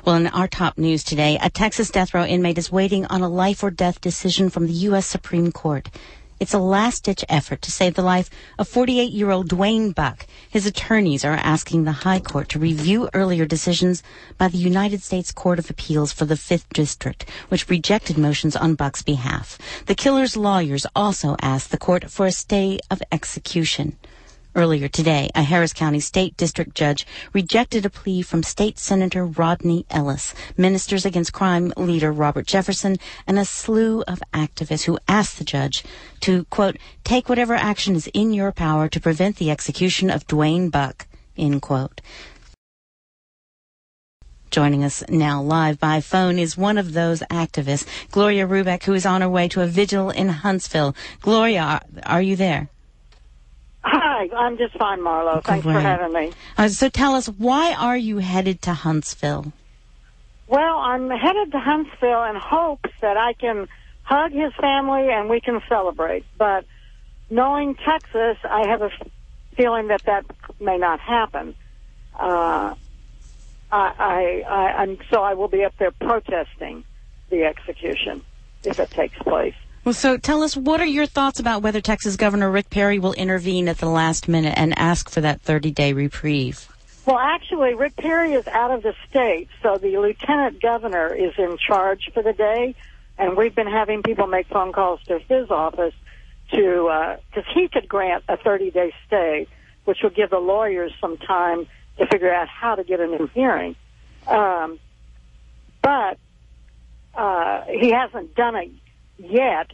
Well, in our top news today, a Texas death row inmate is waiting on a life or death decision from the U.S. Supreme Court. It's a last-ditch effort to save the life of 48-year-old Duan Buck. His attorneys are asking the High Court to review earlier decisions by the United States Court of Appeals for the 5th District, which rejected motions on Buck's behalf. The killer's lawyers also asked the court for a stay of execution. Earlier today, a Harris County State District judge rejected a plea from State Senator Rodney Ellis, Ministers Against Crime leader Robert Jefferson, and a slew of activists who asked the judge to, quote, take whatever action is in your power to prevent the execution of Duan Buck, end quote. Joining us now live by phone is one of those activists, Gloria Rubac, who is on her way to a vigil in Huntsville. Gloria, are you there? Hi, I'm just fine, Marlo. Thanks for having me. So tell us, why are you headed to Huntsville? Well, I'm headed to Huntsville in hopes that I can hug his family and we can celebrate. But knowing Texas, I have a feeling that may not happen. So I will be up there protesting the execution if it takes place. Well, so tell us, what are your thoughts about whether Texas Governor Rick Perry will intervene at the last minute and ask for that 30-day reprieve? Well, actually, Rick Perry is out of the state, so the lieutenant governor is in charge for the day, and we've been having people make phone calls to his office because he could grant a 30-day stay, which would give the lawyers some time to figure out how to get a new hearing. But he hasn't done it yet.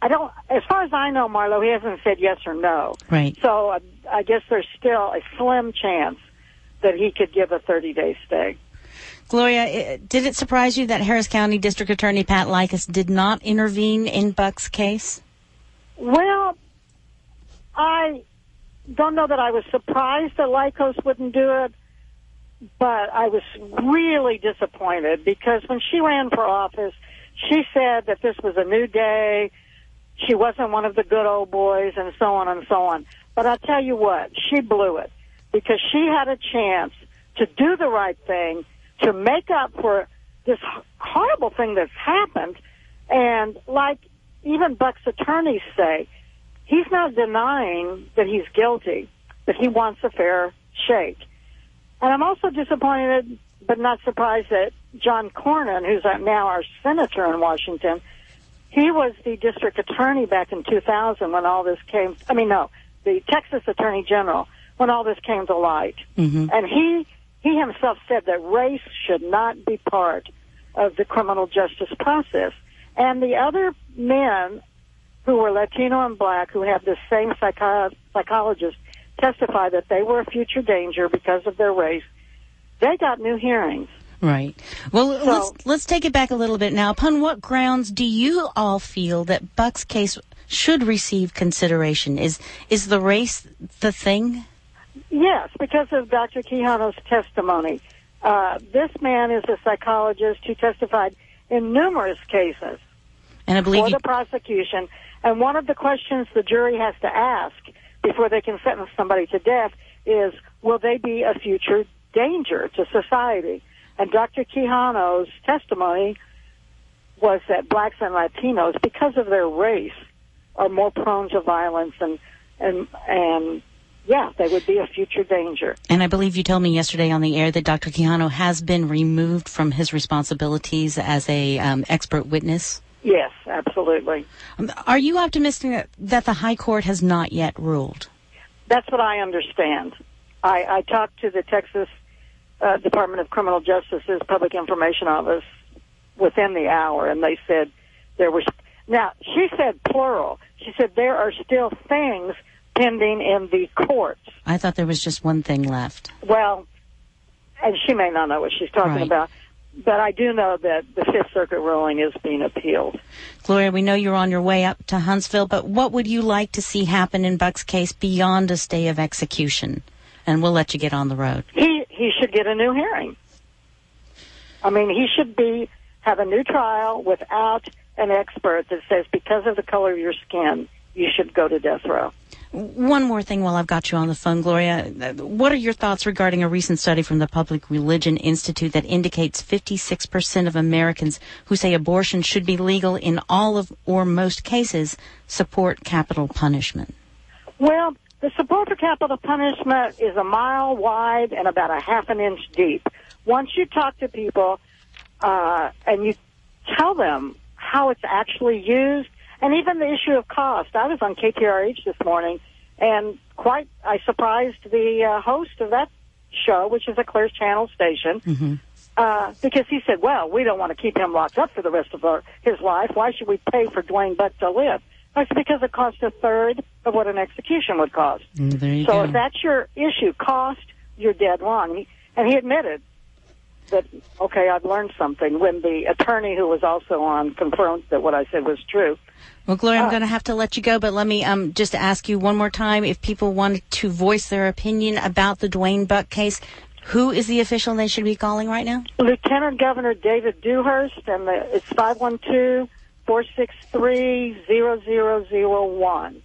As far as I know, Marlo, he hasn't said yes or no. Right. So I guess there's still a slim chance that he could give a 30-day stay. Gloria, did it surprise you that Harris County District Attorney Pat Likas did not intervene in Buck's case? Well, I don't know that I was surprised that Likas wouldn't do it, but I was really disappointed because when she ran for office, she said that this was a new day, she wasn't one of the good old boys, and so on and so on. But I'll tell you what, she blew it because she had a chance to do the right thing, to make up for this horrible thing that's happened. And like even Buck's attorneys say, he's not denying that he's guilty, but he wants a fair shake. And I'm also disappointed, but not surprised, that John Cornyn, who's now our senator in Washington, he was the district attorney back in 2000 when all this came, the Texas Attorney General, when all this came to light. Mm-hmm. And he himself said that race should not be part of the criminal justice process. And the other men who were Latino and black who had the same psychologist testify that they were a future danger because of their race, they got new hearings. Right. Well, let's take it back a little bit now. Upon what grounds do you all feel that Buck's case should receive consideration? Is the race the thing? Yes, because of Dr. Quijano's testimony. This man is a psychologist who testified in numerous cases and I believe for the prosecution. And one of the questions the jury has to ask before they can sentence somebody to death is, will they be a future danger to society? And Dr. Quijano's testimony was that blacks and Latinos, because of their race, are more prone to violence and they would be a future danger. And I believe you told me yesterday on the air that Dr. Quijano has been removed from his responsibilities as a expert witness. Yes, absolutely. Are you optimistic that the High Court has not yet ruled? That's what I understand. I talked to the Texas Department of Criminal Justice's Public Information Office within the hour, and they said there was... Now, she said plural. She said there are still things pending in the courts. I thought there was just one thing left. Well, and she may not know what she's talking about, but I do know that the Fifth Circuit ruling is being appealed. Gloria, we know you're on your way up to Huntsville, but what would you like to see happen in Buck's case beyond a stay of execution? And we'll let you get on the road. He should get a new hearing. I mean, he should have a new trial without an expert that says because of the color of your skin, you should go to death row. One more thing while I've got you on the phone, Gloria. What are your thoughts regarding a recent study from the Public Religion Institute that indicates 56% of Americans who say abortion should be legal in all of or most cases support capital punishment? Well, the support for capital punishment is a mile wide and about a half an inch deep. Once you talk to people and you tell them how it's actually used, and even the issue of cost. I was on KPRH this morning, and I surprised the host of that show, which is a Clear Channel station, because he said, well, we don't want to keep him locked up for the rest of his life. Why should we pay for Duan Buck to live? I said, because it costs a third of what an execution would cost. There you so go. If that's your issue, cost, you're dead wrong. And he admitted that, okay, I've learned something, when the attorney who was also on confirmed that what I said was true. Well, Gloria, I'm going to have to let you go, but let me just ask you one more time. If people wanted to voice their opinion about the Duan Buck case, who is the official they should be calling right now? Lieutenant Governor David Dewhurst, and it's 512-463-0001.